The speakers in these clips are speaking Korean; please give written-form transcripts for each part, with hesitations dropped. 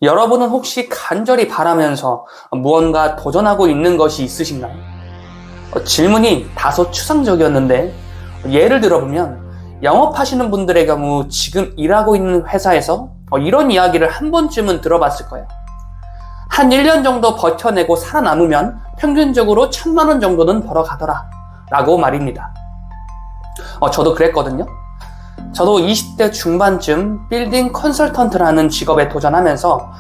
여러분은 혹시 간절히 바라면서 무언가 도전하고 있는 것이 있으신가요? 질문이 다소 추상적이었는데 예를 들어보면 영업하시는 분들의 경우 지금 일하고 있는 회사에서 이런 이야기를 한 번쯤은 들어봤을 거예요. 한 1년 정도 버텨내고 살아남으면 평균적으로 1,000만 원 정도는 벌어가더라 라고 말입니다. 저도 그랬거든요. 저도 20대 중반쯤 빌딩 컨설턴트라는 직업에 도전하면서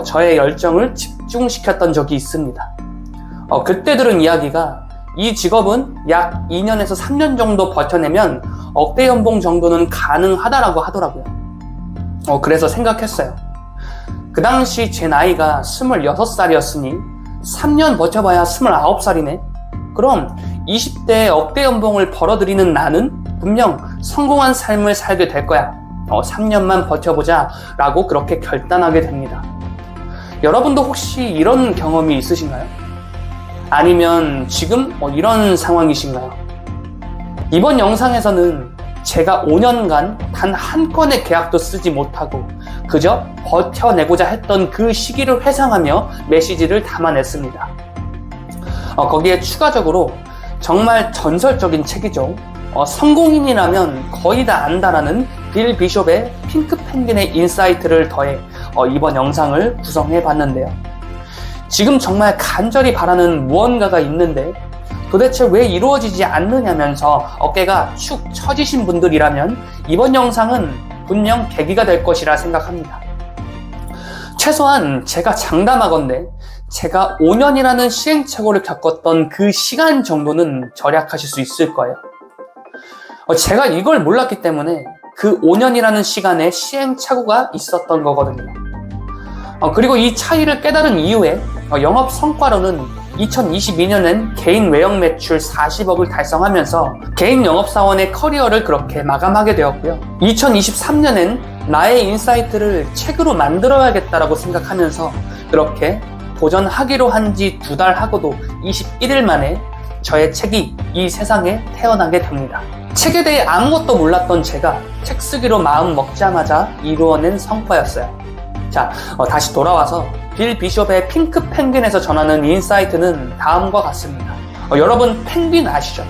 저의 열정을 집중시켰던 적이 있습니다. 그때 들은 이야기가 이 직업은 약 2년에서 3년 정도 버텨내면 억대 연봉 정도는 가능하다라고 하더라고요. 그래서 생각했어요. 그 당시 제 나이가 26살이었으니 3년 버텨봐야 29살이네. 그럼 20대에 억대 연봉을 벌어들이는 나는 분명 성공한 삶을 살게 될 거야. 3년만 버텨보자 라고 그렇게 결단하게 됩니다. 여러분도 혹시 이런 경험이 있으신가요? 아니면 지금 이런 상황이신가요? 이번 영상에서는 제가 5년간 단 한 건의 계약도 쓰지 못하고 그저 버텨내고자 했던 그 시기를 회상하며 메시지를 담아냈습니다. 거기에 추가적으로 정말 전설적인 책이죠. 성공인이라면 거의 다 안다라는 빌 비숍의 핑크 펭귄의 인사이트를 더해 이번 영상을 구성해 봤는데요. 지금 정말 간절히 바라는 무언가가 있는데 도대체 왜 이루어지지 않느냐면서 어깨가 축 처지신 분들이라면 이번 영상은 분명 계기가 될 것이라 생각합니다. 최소한 제가 장담하건대 제가 5년이라는 시행착오를 겪었던 그 시간 정도는 절약하실 수 있을 거예요. 제가 이걸 몰랐기 때문에 그 5년이라는 시간에 시행착오가 있었던 거거든요. 그리고 이 차이를 깨달은 이후에 영업 성과로는 2022년엔 개인 외형 매출 40억을 달성하면서 개인 영업사원의 커리어를 그렇게 마감하게 되었고요. 2023년엔 나의 인사이트를 책으로 만들어야겠다라고 생각하면서 그렇게 도전하기로 한 지 2달 하고도 21일 만에 저의 책이 이 세상에 태어나게 됩니다. 책에 대해 아무것도 몰랐던 제가 책 쓰기로 마음 먹자마자 이루어낸 성과였어요. 자, 다시 돌아와서 빌 비숍의 핑크 펭귄에서 전하는 인사이트는 다음과 같습니다. 여러분 펭귄 아시죠?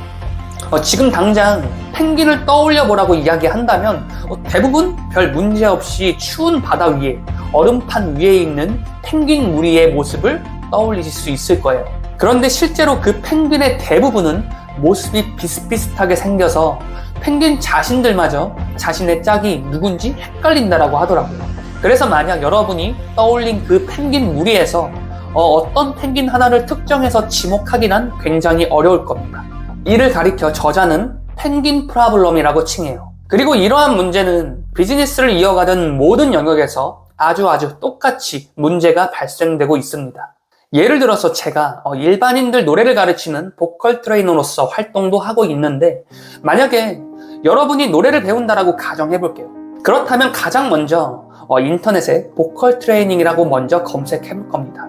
지금 당장 펭귄을 떠올려 보라고 이야기한다면 대부분 별 문제 없이 추운 바다 위에 얼음판 위에 있는 펭귄 무리의 모습을 떠올리실 수 있을 거예요. 그런데 실제로 그 펭귄의 대부분은 모습이 비슷비슷하게 생겨서 펭귄 자신들마저 자신의 짝이 누군지 헷갈린다라고 하더라고요. 그래서 만약 여러분이 떠올린 그 펭귄 무리에서 어떤 펭귄 하나를 특정해서 지목하기는 굉장히 어려울 겁니다. 이를 가리켜 저자는 펭귄 프라블럼이라고 칭해요. 그리고 이러한 문제는 비즈니스를 이어가던 모든 영역에서 아주 똑같이 문제가 발생되고 있습니다. 예를 들어서 제가 일반인들 노래를 가르치는 보컬 트레이너로서 활동도 하고 있는데 만약에 여러분이 노래를 배운다라고 가정해볼게요. 그렇다면 가장 먼저 인터넷에 보컬 트레이닝이라고 먼저 검색해 볼 겁니다.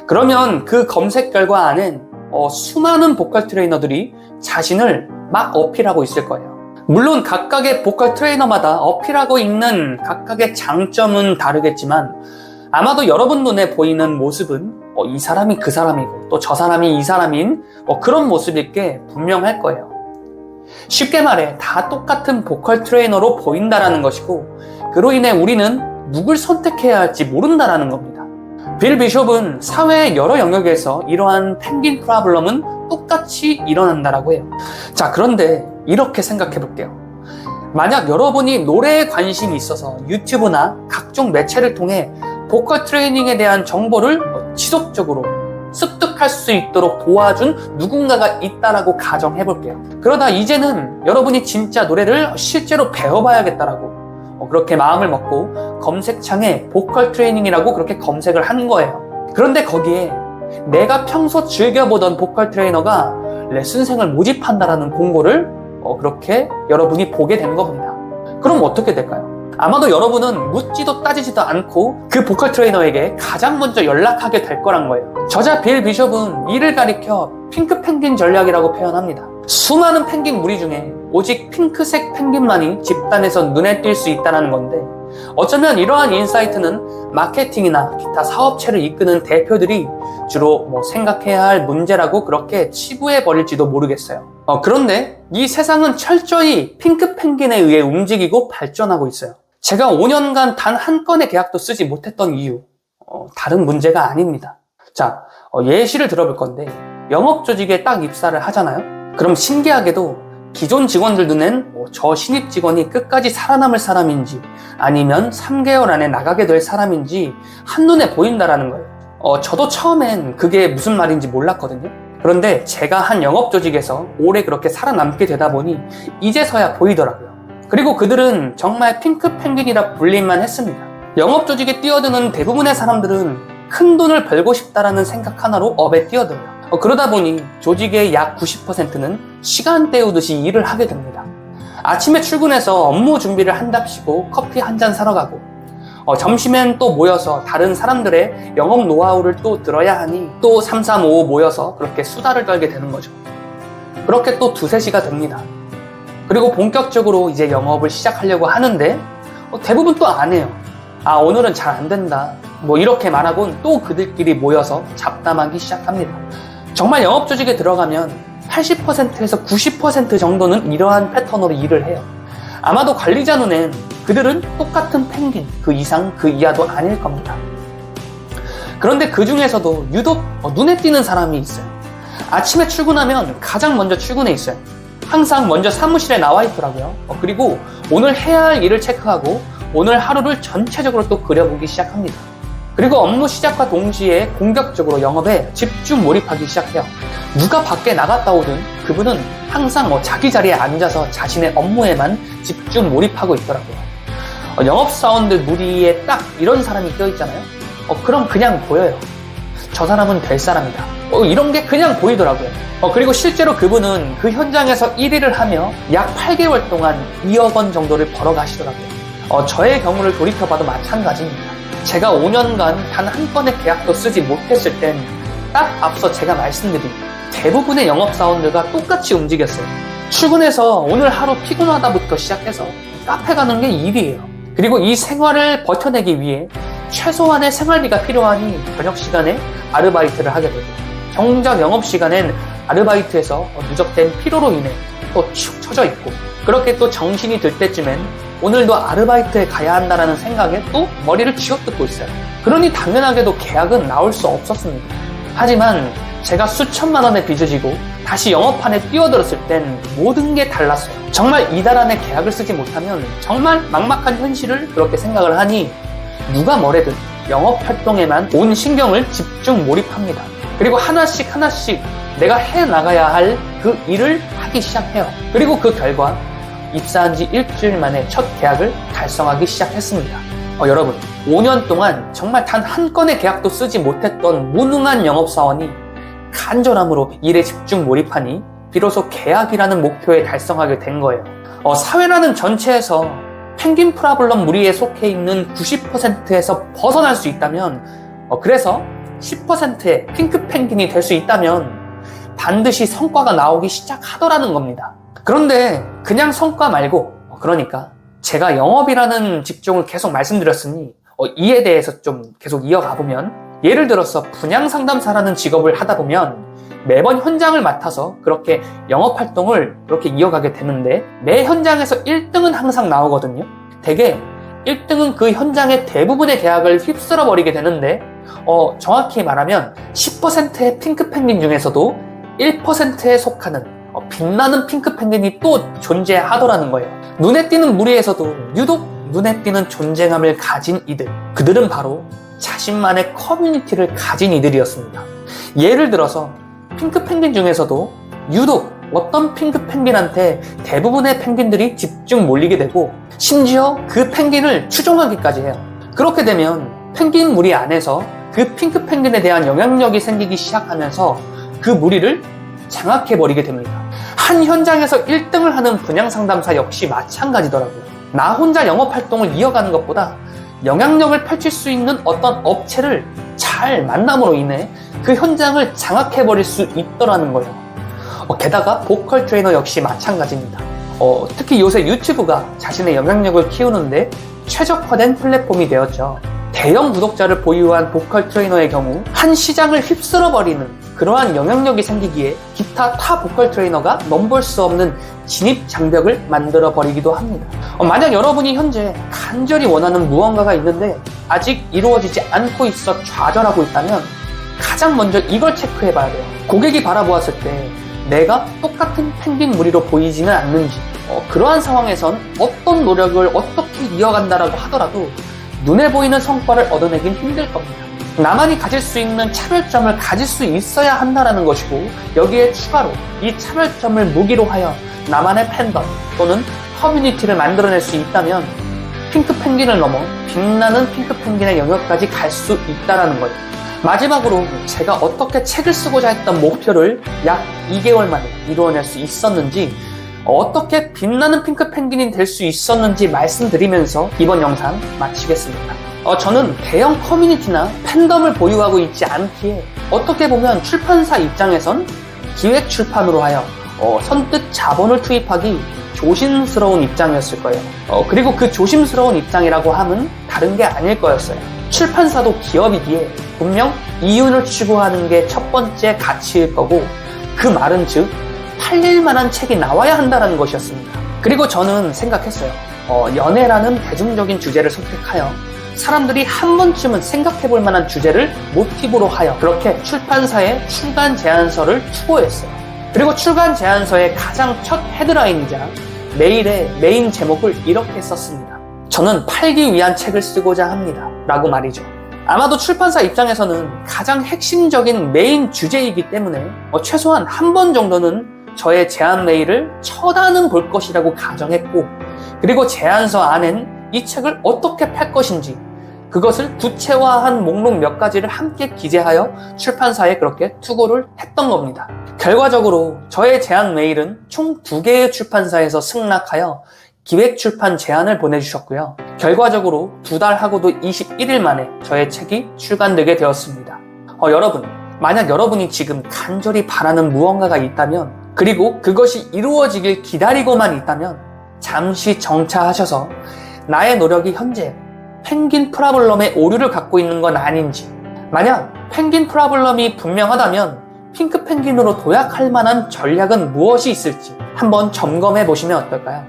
그러면 그 검색 결과 안엔 수많은 보컬 트레이너들이 자신을 막 어필하고 있을 거예요. 물론 각각의 보컬 트레이너마다 어필하고 있는 각각의 장점은 다르겠지만 아마도 여러분 눈에 보이는 모습은 이 사람이 그 사람이고 또 저 사람이 이 사람인 그런 모습일 게 분명할 거예요. 쉽게 말해 다 똑같은 보컬 트레이너로 보인다라는 것이고 그로 인해 우리는 누굴 선택해야 할지 모른다라는 겁니다. 빌 비숍은 사회의 여러 영역에서 이러한 펭귄 프라블럼은 똑같이 일어난다라고 해요. 자, 그런데 이렇게 생각해 볼게요. 만약 여러분이 노래에 관심이 있어서 유튜브나 각종 매체를 통해 보컬 트레이닝에 대한 정보를 지속적으로 습득할 수 있도록 도와준 누군가가 있다라고 가정해 볼게요. 그러다 이제는 여러분이 진짜 노래를 실제로 배워봐야겠다라고 그렇게 마음을 먹고 검색창에 보컬 트레이닝이라고 그렇게 검색을 한 거예요. 그런데 거기에 내가 평소 즐겨보던 보컬 트레이너가 레슨생을 모집한다라는 공고를 그렇게 여러분이 보게 된 겁니다. 그럼 어떻게 될까요? 아마도 여러분은 묻지도 따지지도 않고 그 보컬 트레이너에게 가장 먼저 연락하게 될 거란 거예요. 저자 빌 비숍은 이를 가리켜 핑크 펭귄 전략이라고 표현합니다. 수많은 펭귄 무리 중에 오직 핑크색 펭귄만이 집단에서 눈에 띌 수 있다는 건데 어쩌면 이러한 인사이트는 마케팅이나 기타 사업체를 이끄는 대표들이 주로 생각해야 할 문제라고 그렇게 치부해 버릴지도 모르겠어요. 그런데 이 세상은 철저히 핑크 펭귄에 의해 움직이고 발전하고 있어요. 제가 5년간 단 한 건의 계약도 쓰지 못했던 이유, 다른 문제가 아닙니다. 자, 예시를 들어볼 건데 영업조직에 딱 입사를 하잖아요. 그럼 신기하게도 기존 직원들 눈엔 저 신입 직원이 끝까지 살아남을 사람인지 아니면 3개월 안에 나가게 될 사람인지 한눈에 보인다라는 거예요. 저도 처음엔 그게 무슨 말인지 몰랐거든요. 그런데 제가 한 영업조직에서 오래 그렇게 살아남게 되다 보니 이제서야 보이더라고요. 그리고 그들은 정말 핑크 펭귄이라 불릴만 했습니다. 영업조직에 뛰어드는 대부분의 사람들은 큰 돈을 벌고 싶다라는 생각 하나로 업에 뛰어들어요. 그러다 보니 조직의 약 90%는 시간 때우듯이 일을 하게 됩니다. 아침에 출근해서 업무 준비를 한답시고 커피 한 잔 사러 가고 점심엔 또 모여서 다른 사람들의 영업 노하우를 또 들어야 하니 또 3, 3, 5 모여서 그렇게 수다를 떨게 되는 거죠. 그렇게 또 2, 3시가 됩니다. 그리고 본격적으로 이제 영업을 시작하려고 하는데 대부분 또 안 해요. 오늘은 잘 안 된다. 이렇게 말하곤 또 그들끼리 모여서 잡담하기 시작합니다. 정말 영업조직에 들어가면 80%에서 90% 정도는 이러한 패턴으로 일을 해요. 아마도 관리자 눈엔 그들은 똑같은 펭귄, 그 이상 그 이하도 아닐 겁니다. 그런데 그 중에서도 유독 눈에 띄는 사람이 있어요. 아침에 출근하면 가장 먼저 출근해 있어요. 항상 먼저 사무실에 나와 있더라고요. 그리고 오늘 해야 할 일을 체크하고 오늘 하루를 전체적으로 또 그려보기 시작합니다. 그리고 업무 시작과 동시에 공격적으로 영업에 집중 몰입하기 시작해요. 누가 밖에 나갔다 오든 그분은 항상 자기 자리에 앉아서 자신의 업무에만 집중 몰입하고 있더라고요. 영업사원들 무리에 딱 이런 사람이 껴있잖아요. 그럼 그냥 보여요. 저 사람은 될 사람이다. 이런 게 그냥 보이더라고요. 그리고 실제로 그분은 그 현장에서 1위를 하며 약 8개월 동안 2억 원 정도를 벌어가시더라고요. 저의 경우를 돌이켜봐도 마찬가지입니다. 제가 5년간 단 한 건의 계약도 쓰지 못했을 땐 딱 앞서 제가 말씀드린 대부분의 영업사원들과 똑같이 움직였어요. 출근해서 오늘 하루 피곤하다부터 시작해서 카페 가는 게 일이에요. 그리고 이 생활을 버텨내기 위해 최소한의 생활비가 필요하니 저녁 시간에 아르바이트를 하게 되고 정작 영업 시간엔 아르바이트에서 누적된 피로로 인해 또 축 처져 있고 그렇게 또 정신이 들 때쯤엔 오늘도 아르바이트에 가야 한다는 생각에 또 머리를 쥐어뜯고 있어요. 그러니 당연하게도 계약은 나올 수 없었습니다. 하지만 제가 수천만 원의 빚을 지고 다시 영업판에 뛰어들었을 땐 모든 게 달랐어요. 정말 이달 안에 계약을 쓰지 못하면 정말 막막한 현실을 그렇게 생각을 하니 누가 뭐래든 영업 활동에만 온 신경을 집중 몰입합니다. 그리고 하나씩 내가 해나가야 할 그 일을 하기 시작해요. 그리고 그 결과 입사한 지 일주일 만에 첫 계약을 달성하기 시작했습니다. 여러분, 5년 동안 정말 단 한 건의 계약도 쓰지 못했던 무능한 영업사원이 간절함으로 일에 집중 몰입하니 비로소 계약이라는 목표에 달성하게 된 거예요. 사회라는 전체에서 펭귄 프라블럼 무리에 속해 있는 90%에서 벗어날 수 있다면 그래서 10%의 핑크 펭귄이 될 수 있다면 반드시 성과가 나오기 시작하더라는 겁니다. 그런데 그냥 성과 말고 그러니까 제가 영업이라는 직종을 계속 말씀드렸으니 이에 대해서 좀 계속 이어가 보면 예를 들어서 분양상담사라는 직업을 하다 보면 매번 현장을 맡아서 그렇게 영업활동을 그렇게 이어가게 되는데 매 현장에서 1등은 항상 나오거든요. 대개 1등은 그 현장의 대부분의 계약을 휩쓸어 버리게 되는데 정확히 말하면 10%의 핑크 펭귄 중에서도 1%에 속하는 빛나는 핑크 펭귄이 또 존재하더라는 거예요. 눈에 띄는 무리에서도 유독 눈에 띄는 존재감을 가진 이들, 그들은 바로 자신만의 커뮤니티를 가진 이들이었습니다. 예를 들어서 핑크 펭귄 중에서도 유독 어떤 핑크 펭귄한테 대부분의 펭귄들이 집중 몰리게 되고 심지어 그 펭귄을 추종하기까지 해요. 그렇게 되면 펭귄 무리 안에서 그 핑크 펭귄에 대한 영향력이 생기기 시작하면서 그 무리를 장악해버리게 됩니다. 한 현장에서 1등을 하는 분양상담사 역시 마찬가지더라고요. 나 혼자 영업활동을 이어가는 것보다 영향력을 펼칠 수 있는 어떤 업체를 잘 만남으로 인해 그 현장을 장악해버릴 수 있더라는 거예요. 게다가 보컬 트레이너 역시 마찬가지입니다. 특히 요새 유튜브가 자신의 영향력을 키우는데 최적화된 플랫폼이 되었죠. 대형 구독자를 보유한 보컬 트레이너의 경우 한 시장을 휩쓸어버리는 그러한 영향력이 생기기에 기타 타 보컬 트레이너가 넘볼 수 없는 진입 장벽을 만들어버리기도 합니다. 만약 여러분이 현재 간절히 원하는 무언가가 있는데 아직 이루어지지 않고 있어 좌절하고 있다면 가장 먼저 이걸 체크해봐야 돼요. 고객이 바라보았을 때 내가 똑같은 펭귄 무리로 보이지는 않는지, 그러한 상황에선 어떤 노력을 어떻게 이어간다라고 하더라도 눈에 보이는 성과를 얻어내긴 힘들 겁니다. 나만이 가질 수 있는 차별점을 가질 수 있어야 한다는 것이고, 여기에 추가로 이 차별점을 무기로 하여 나만의 팬덤 또는 커뮤니티를 만들어낼 수 있다면 핑크 펭귄을 넘어 빛나는 핑크 펭귄의 영역까지 갈 수 있다는 거예요. 마지막으로 제가 어떻게 책을 쓰고자 했던 목표를 약 2개월 만에 이루어낼 수 있었는지, 어떻게 빛나는 핑크 펭귄이 될 수 있었는지 말씀드리면서 이번 영상 마치겠습니다. 저는 대형 커뮤니티나 팬덤을 보유하고 있지 않기에 어떻게 보면 출판사 입장에선 기획 출판으로 하여 선뜻 자본을 투입하기 조심스러운 입장이었을 거예요. 그리고 그 조심스러운 입장이라고 함은 다른 게 아닐 거였어요. 출판사도 기업이기에 분명 이윤을 추구하는 게 첫 번째 가치일 거고, 그 말은 즉 팔릴 만한 책이 나와야 한다는 것이었습니다. 그리고 저는 생각했어요. 연애라는 대중적인 주제를 선택하여 사람들이 한 번쯤은 생각해볼 만한 주제를 모티브로 하여 그렇게 출판사에 출간 제안서를 투고했어요. 그리고 출간 제안서의 가장 첫 헤드라인이자 메일의 메인 제목을 이렇게 썼습니다. 저는 팔기 위한 책을 쓰고자 합니다. 라고 말이죠. 아마도 출판사 입장에서는 가장 핵심적인 메인 주제이기 때문에 최소한 한 번 정도는 저의 제안 메일을 쳐다는 볼 것이라고 가정했고, 그리고 제안서 안엔 이 책을 어떻게 팔 것인지 그것을 구체화한 목록 몇 가지를 함께 기재하여 출판사에 그렇게 투고를 했던 겁니다. 결과적으로 저의 제안 메일은 총 2개의 출판사에서 승낙하여 기획 출판 제안을 보내주셨고요. 결과적으로 2달 하고도 21일 만에 저의 책이 출간되게 되었습니다. 여러분, 만약 여러분이 지금 간절히 바라는 무언가가 있다면, 그리고 그것이 이루어지길 기다리고만 있다면 잠시 정차하셔서 나의 노력이 현재 펭귄 프라블럼의 오류를 갖고 있는 건 아닌지, 만약 펭귄 프라블럼이 분명하다면 핑크 펭귄으로 도약할 만한 전략은 무엇이 있을지 한번 점검해 보시면 어떨까요?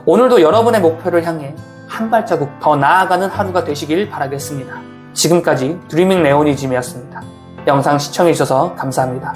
오늘도 여러분의 목표를 향해 한 발자국 더 나아가는 하루가 되시길 바라겠습니다. 지금까지 드리밍 레오니즘이었습니다. 영상 시청해주셔서 감사합니다.